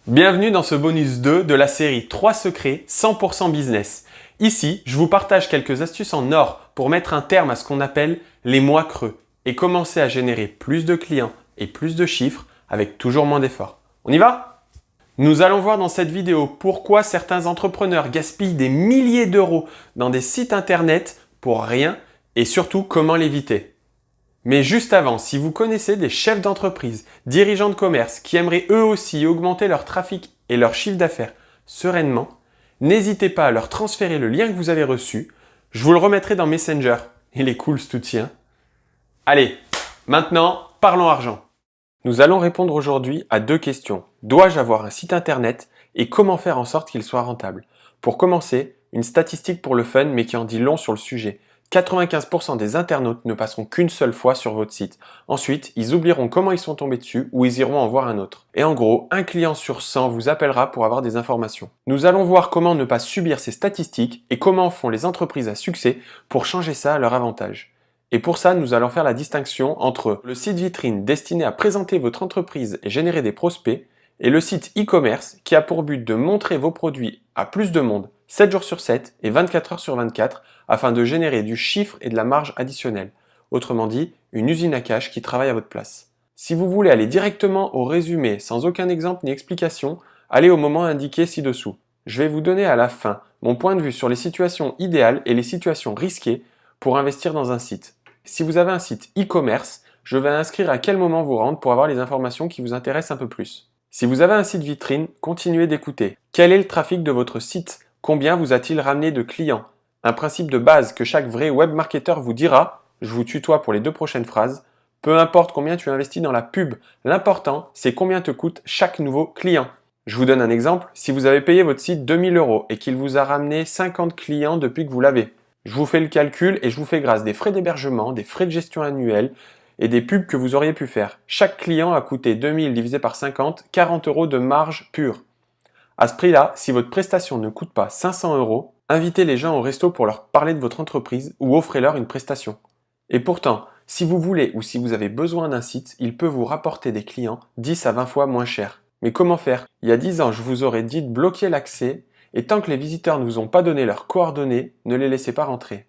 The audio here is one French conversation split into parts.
Bienvenue dans ce bonus 2 de la série 3 secrets 100% business. Ici, je vous partage quelques astuces en or pour mettre un terme à ce qu'on appelle les mois creux et commencer à générer plus de clients et plus de chiffres avec toujours moins d'efforts. On y va? Nous allons voir dans cette vidéo pourquoi certains entrepreneurs gaspillent des milliers d'euros dans des sites internet pour rien et surtout comment l'éviter. Mais juste avant, si vous connaissez des chefs d'entreprise, dirigeants de commerce qui aimeraient eux aussi augmenter leur trafic et leur chiffre d'affaires sereinement, n'hésitez pas à leur transférer le lien que vous avez reçu. Je vous le remettrai dans Messenger. Il est cool cet outil, hein? Allez, maintenant, parlons argent. Nous allons répondre aujourd'hui à deux questions. Dois-je avoir un site internet et comment faire en sorte qu'il soit rentable? Pour commencer, une statistique pour le fun mais qui en dit long sur le sujet. 95% des internautes ne passeront qu'une seule fois sur votre site. Ensuite, ils oublieront comment ils sont tombés dessus ou ils iront en voir un autre. Et en gros, un client sur 100 vous appellera pour avoir des informations. Nous allons voir comment ne pas subir ces statistiques et comment font les entreprises à succès pour changer ça à leur avantage. Et pour ça, nous allons faire la distinction entre le site vitrine destiné à présenter votre entreprise et générer des prospects et le site e-commerce qui a pour but de montrer vos produits à plus de monde 7 jours sur 7 et 24 heures sur 24 afin de générer du chiffre et de la marge additionnelle. Autrement dit, une usine à cash qui travaille à votre place. Si vous voulez aller directement au résumé sans aucun exemple ni explication, allez au moment indiqué ci-dessous. Je vais vous donner à la fin mon point de vue sur les situations idéales et les situations risquées pour investir dans un site. Si vous avez un site e-commerce, je vais inscrire à quel moment vous rendre pour avoir les informations qui vous intéressent un peu plus. Si vous avez un site vitrine, continuez d'écouter. Quel est le trafic de votre site? Combien vous a-t-il ramené de clients? Un principe de base que chaque vrai web marketeur vous dira, je vous tutoie pour les deux prochaines phrases, peu importe combien tu investis dans la pub, l'important c'est combien te coûte chaque nouveau client. Je vous donne un exemple, si vous avez payé votre site 2000 € et qu'il vous a ramené 50 clients depuis que vous l'avez, je vous fais le calcul et je vous fais grâce des frais d'hébergement, des frais de gestion annuels et des pubs que vous auriez pu faire. Chaque client a coûté 2000 divisé par 50, 40 € de marge pure. À ce prix-là, si votre prestation ne coûte pas 500 €, invitez les gens au resto pour leur parler de votre entreprise ou offrez-leur une prestation. Et pourtant, si vous voulez ou si vous avez besoin d'un site, il peut vous rapporter des clients 10 à 20 fois moins cher. Mais comment faire? Il y a 10 ans, je vous aurais dit de bloquer l'accès et tant que les visiteurs ne vous ont pas donné leurs coordonnées, ne les laissez pas rentrer.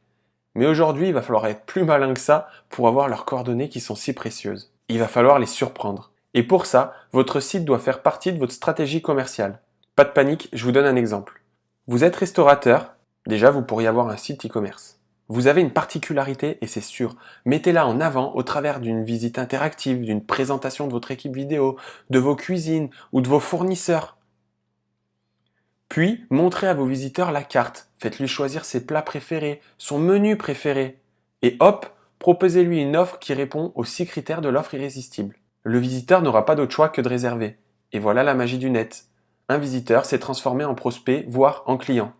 Mais aujourd'hui, il va falloir être plus malin que ça pour avoir leurs coordonnées qui sont si précieuses. Il va falloir les surprendre. Et pour ça, votre site doit faire partie de votre stratégie commerciale. Pas de panique, je vous donne un exemple. Vous êtes restaurateur, déjà vous pourriez avoir un site e-commerce. Vous avez une particularité et c'est sûr, mettez-la en avant au travers d'une visite interactive, d'une présentation de votre équipe vidéo, de vos cuisines ou de vos fournisseurs. Puis, montrez à vos visiteurs la carte, faites-lui choisir ses plats préférés, son menu préféré. Et hop, proposez-lui une offre qui répond aux 6 critères de l'offre irrésistible. Le visiteur n'aura pas d'autre choix que de réserver. Et voilà la magie du net. Un visiteur s'est transformé en prospect, voire en client.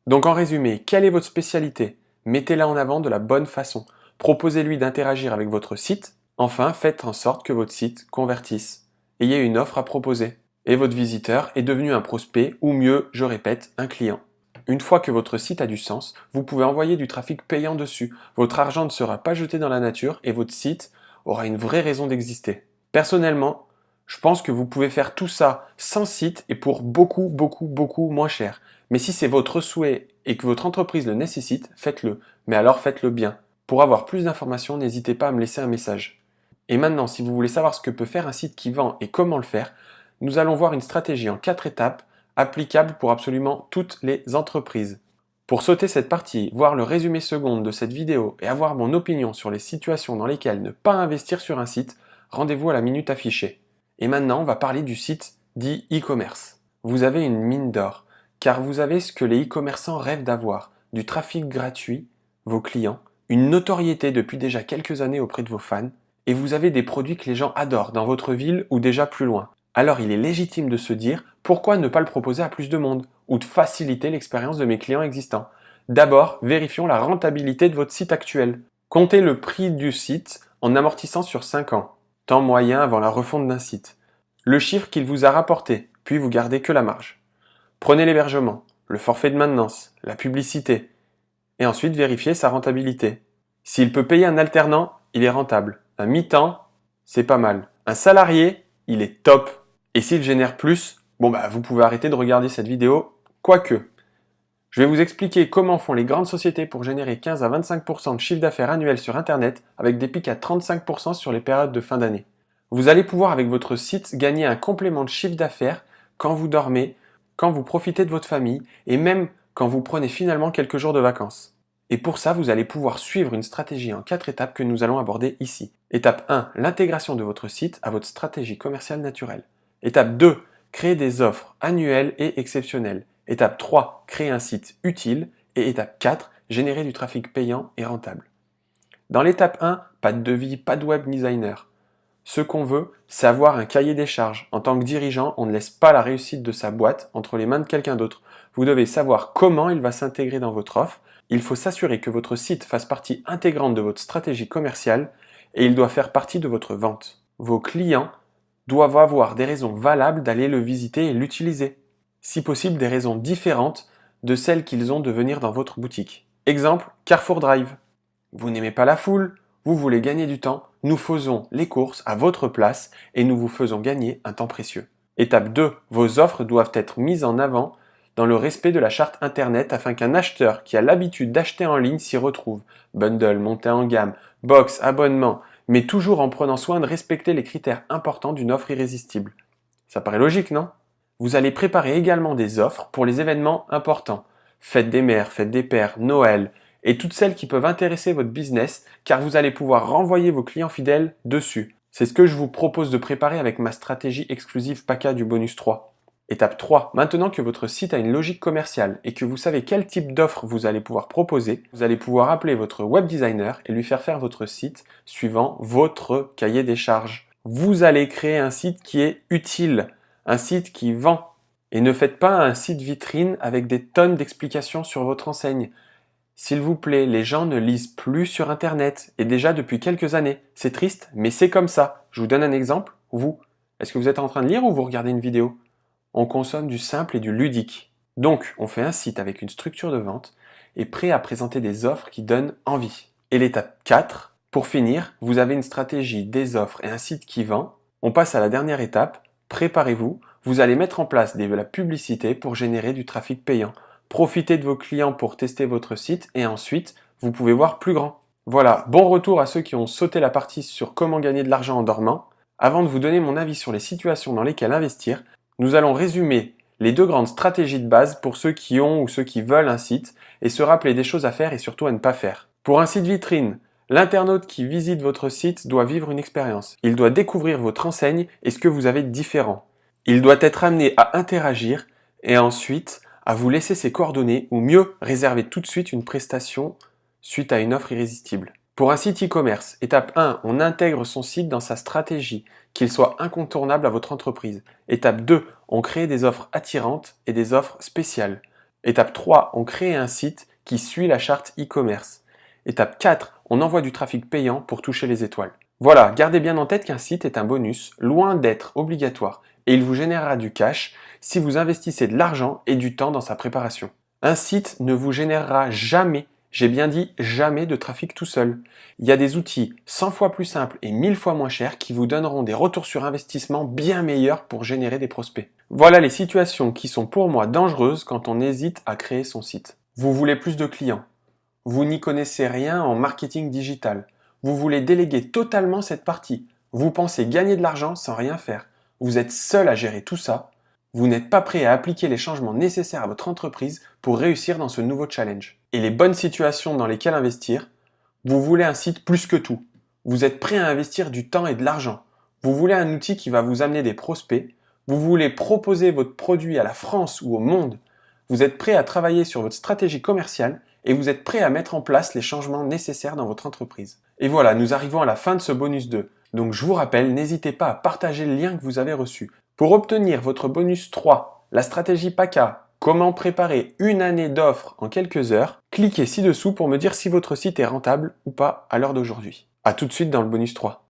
Donc en résumé, quelle est votre spécialité? Mettez-la en avant de la bonne façon. Proposez-lui d'interagir avec votre site. Enfin, faites en sorte que votre site convertisse. Ayez une offre à proposer. Et votre visiteur est devenu un prospect, ou mieux, je répète, un client. Une fois que votre site a du sens, vous pouvez envoyer du trafic payant dessus. Votre argent ne sera pas jeté dans la nature et votre site aura une vraie raison d'exister. Personnellement, je pense que vous pouvez faire tout ça sans site et pour beaucoup moins cher. Mais si c'est votre souhait et que votre entreprise le nécessite, faites-le. Mais alors faites-le bien. Pour avoir plus d'informations, n'hésitez pas à me laisser un message. Et maintenant, si vous voulez savoir ce que peut faire un site qui vend et comment le faire, nous allons voir une stratégie en 4 étapes applicable pour absolument toutes les entreprises. Pour sauter cette partie, voir le résumé seconde de cette vidéo et avoir mon opinion sur les situations dans lesquelles ne pas investir sur un site, rendez-vous à la minute affichée. Et maintenant, on va parler du site dit e-commerce. Vous avez une mine d'or, car vous avez ce que les e-commerçants rêvent d'avoir, du trafic gratuit, vos clients, une notoriété depuis déjà quelques années auprès de vos fans, et vous avez des produits que les gens adorent dans votre ville ou déjà plus loin. Alors il est légitime de se dire pourquoi ne pas le proposer à plus de monde ou de faciliter l'expérience de mes clients existants. D'abord, vérifions la rentabilité de votre site actuel. Comptez le prix du site en amortissant sur 5 ans, temps moyen avant la refonte d'un site. Le chiffre qu'il vous a rapporté, puis vous gardez que la marge. Prenez l'hébergement, le forfait de maintenance, la publicité, et ensuite vérifiez sa rentabilité. S'il peut payer un alternant, il est rentable. Un mi-temps, c'est pas mal. Un salarié, il est top. Et s'il génère plus, Bon bah vous pouvez arrêter de regarder cette vidéo, quoique. Je vais vous expliquer comment font les grandes sociétés pour générer 15 à 25% de chiffre d'affaires annuel sur Internet avec des pics à 35% sur les périodes de fin d'année. Vous allez pouvoir avec votre site gagner un complément de chiffre d'affaires quand vous dormez, quand vous profitez de votre famille et même quand vous prenez finalement quelques jours de vacances. Et pour ça, vous allez pouvoir suivre une stratégie en 4 étapes que nous allons aborder ici. Étape 1, l'intégration de votre site à votre stratégie commerciale naturelle. Étape 2, créer des offres annuelles et exceptionnelles. Étape 3, créer un site utile. Et étape 4, générer du trafic payant et rentable. Dans l'étape 1, pas de devis, pas de web designer. Ce qu'on veut, c'est avoir un cahier des charges. En tant que dirigeant, on ne laisse pas la réussite de sa boîte entre les mains de quelqu'un d'autre. Vous devez savoir comment il va s'intégrer dans votre offre. Il faut s'assurer que votre site fasse partie intégrante de votre stratégie commerciale et il doit faire partie de votre vente. Vos clients doivent avoir des raisons valables d'aller le visiter et l'utiliser. Si possible, des raisons différentes de celles qu'ils ont de venir dans votre boutique. Exemple, Carrefour Drive. Vous n'aimez pas la foule, vous voulez gagner du temps, nous faisons les courses à votre place et nous vous faisons gagner un temps précieux. Étape 2. Vos offres doivent être mises en avant dans le respect de la charte Internet afin qu'un acheteur qui a l'habitude d'acheter en ligne s'y retrouve. Bundle, montée en gamme, box, abonnement, mais toujours en prenant soin de respecter les critères importants d'une offre irrésistible. Ça paraît logique, non? Vous allez préparer également des offres pour les événements importants. Fête des mères, fête des pères, Noël, et toutes celles qui peuvent intéresser votre business car vous allez pouvoir renvoyer vos clients fidèles dessus. C'est ce que je vous propose de préparer avec ma stratégie exclusive PACA du bonus 3. Étape 3. Maintenant que votre site a une logique commerciale et que vous savez quel type d'offre vous allez pouvoir proposer, vous allez pouvoir appeler votre web designer et lui faire votre site suivant votre cahier des charges. Vous allez créer un site qui est utile, un site qui vend. Et ne faites pas un site vitrine avec des tonnes d'explications sur votre enseigne. S'il vous plaît, les gens ne lisent plus sur Internet, et déjà depuis quelques années. C'est triste, mais c'est comme ça. Je vous donne un exemple. Vous, est-ce que vous êtes en train de lire ou vous regardez une vidéo? On consomme du simple et du ludique. Donc, on fait un site avec une structure de vente et prêt à présenter des offres qui donnent envie. Et l'étape 4, pour finir, vous avez une stratégie, des offres et un site qui vend. On passe à la dernière étape. Préparez-vous, vous allez mettre en place de la publicité pour générer du trafic payant. Profitez de vos clients pour tester votre site et ensuite, vous pouvez voir plus grand. Voilà, bon retour à ceux qui ont sauté la partie sur comment gagner de l'argent en dormant. Avant de vous donner mon avis sur les situations dans lesquelles investir, nous allons résumer les 2 grandes stratégies de base pour ceux qui ont ou ceux qui veulent un site et se rappeler des choses à faire et surtout à ne pas faire. Pour un site vitrine, l'internaute qui visite votre site doit vivre une expérience. Il doit découvrir votre enseigne et ce que vous avez de différent. Il doit être amené à interagir et ensuite à vous laisser ses coordonnées ou mieux réserver tout de suite une prestation suite à une offre irrésistible. Pour un site e-commerce, étape 1, on intègre son site dans sa stratégie, qu'il soit incontournable à votre entreprise. Étape 2, on crée des offres attirantes et des offres spéciales. Étape 3, on crée un site qui suit la charte e-commerce. Étape 4, on envoie du trafic payant pour toucher les étoiles. Voilà, gardez bien en tête qu'un site est un bonus, loin d'être obligatoire, et il vous générera du cash si vous investissez de l'argent et du temps dans sa préparation. Un site ne vous générera jamais, j'ai bien dit jamais, de trafic tout seul. Il y a des outils 100 fois plus simples et 1000 fois moins chers qui vous donneront des retours sur investissement bien meilleurs pour générer des prospects. Voilà les situations qui sont pour moi dangereuses quand on hésite à créer son site. Vous voulez plus de clients. Vous n'y connaissez rien en marketing digital. Vous voulez déléguer totalement cette partie. Vous pensez gagner de l'argent sans rien faire. Vous êtes seul à gérer tout ça. Vous n'êtes pas prêt à appliquer les changements nécessaires à votre entreprise pour réussir dans ce nouveau challenge. Et les bonnes situations dans lesquelles investir, vous voulez un site plus que tout. Vous êtes prêt à investir du temps et de l'argent. Vous voulez un outil qui va vous amener des prospects. Vous voulez proposer votre produit à la France ou au monde. Vous êtes prêt à travailler sur votre stratégie commerciale et vous êtes prêt à mettre en place les changements nécessaires dans votre entreprise. Et voilà, nous arrivons à la fin de ce bonus 2. Donc je vous rappelle, n'hésitez pas à partager le lien que vous avez reçu. Pour obtenir votre bonus 3, la stratégie PACA, comment préparer une année d'offres en quelques heures, cliquez ci-dessous pour me dire si votre site est rentable ou pas à l'heure d'aujourd'hui. A tout de suite dans le bonus 3.